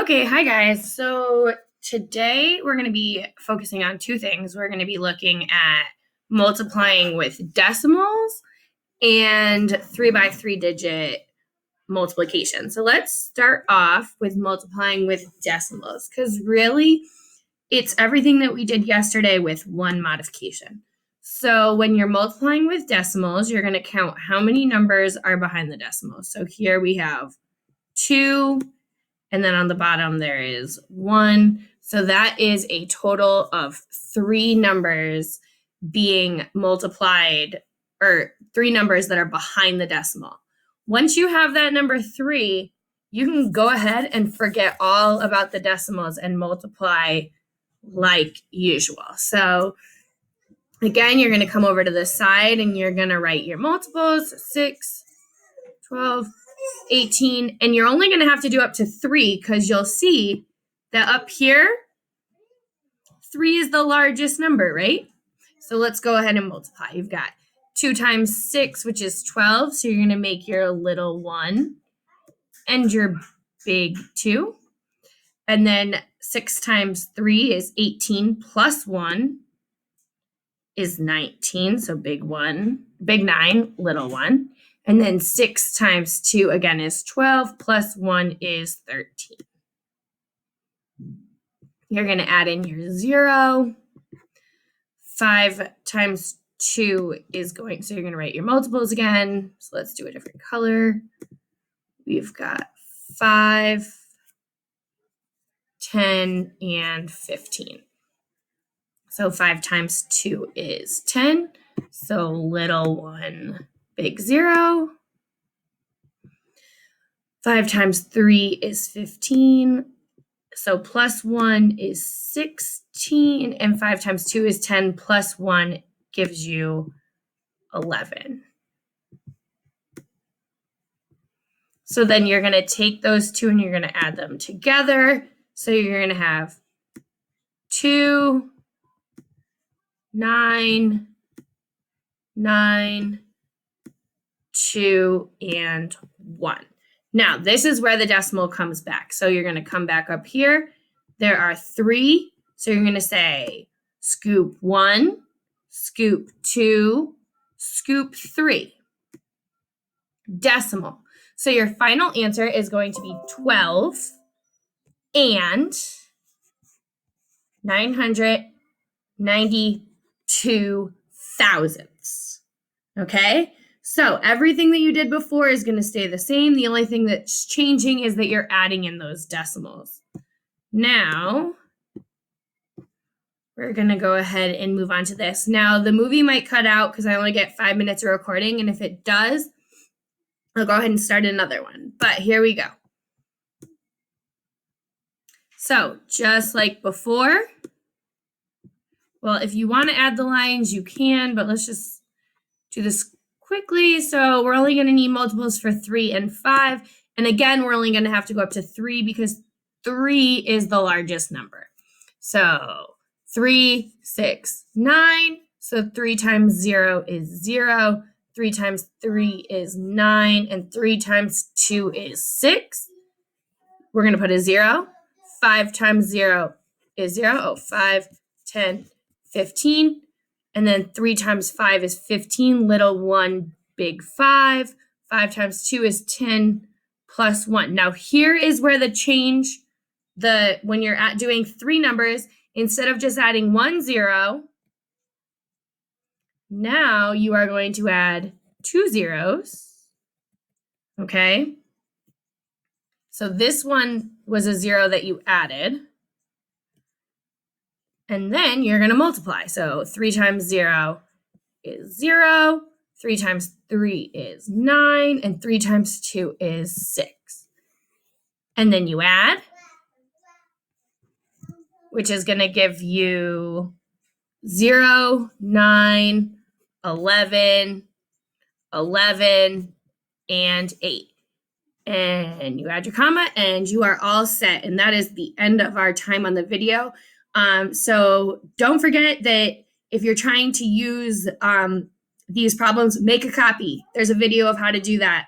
Okay, hi guys. So today we're going to be focusing on two things. We're going to be looking at multiplying with decimals and 3x3 digit multiplication. So let's start off with multiplying with decimals because really it's everything that we did yesterday with one modification. So when you're multiplying with decimals, you're going to count how many numbers are behind the decimals. So here we have 2. And then on the bottom, there is 1. So that is a total of 3 numbers being multiplied, or 3 numbers that are behind the decimal. Once you have that number 3, you can go ahead and forget all about the decimals and multiply like usual. So again, you're going to come over to the side and you're going to write your multiples, 6, 12, 18, and you're only going to have to do up to 3 because you'll see that up here, 3 is the largest number, right? So let's go ahead and multiply. You've got 2 times 6, which is 12, so you're going to make your little 1 and your big 2. And then 6 times 3 is 18 plus 1 is 19, so big 1, big 9, little 1. And then 6 times 2, again, is 12, plus 1 is 13. You're going to add in your 0. 5 times 2 is going, so you're going to write your multiples again. So let's do a different color. We've got 5, 10, and 15. So 5 times 2 is 10. So little 1, big 0. 5 times 3 is 15. So plus 1 is 16. And 5 times 2 is 10. Plus 1 gives you 11. So then you're going to take those two and you're going to add them together. So you're going to have 2, 9, 9, 2, and 1. Now, this is where the decimal comes back. So you're going to come back up here. There are 3. So you're going to say scoop 1, scoop 2, scoop 3. Decimal. So your final answer is going to be 12 and 992 thousandths. Okay? So everything that you did before is going to stay the same. The only thing that's changing is that you're adding in those decimals. Now, we're going to go ahead and move on to this. Now, the movie might cut out because I only get 5 minutes of recording. And if it does, I'll go ahead and start another one. But here we go. So just like before, well, if you want to add the lines, you can, but let's just do this quickly. So we're only going to need multiples for 3 and 5. And again, we're only going to have to go up to 3 because 3 is the largest number. So 3, 6, 9. So 3 times 0 is 0. 3 times 3 is 9. And 3 times 2 is 6. We're going to put a 0. 5 times 0 is 0. Oh, 5, 10, 15. And then 3 times 5 is 15, little 1, big 5. 5 times 2 is 10 plus 1. Now here is where the change, when you're doing 3 numbers, instead of just adding 1 0, now you are going to add 2 zeros. Okay? So this one was a 0 that you added. And then you're going to multiply. So 3 times 0 is 0. 3 times 3 is 9. And 3 times 2 is 6. And then you add, which is going to give you 0, 9, 11, 11, and 8. And you add your comma, and you are all set. And that is the end of our time on the video. So don't forget that if you're trying to use these problems, make a copy. There's a video of how to do that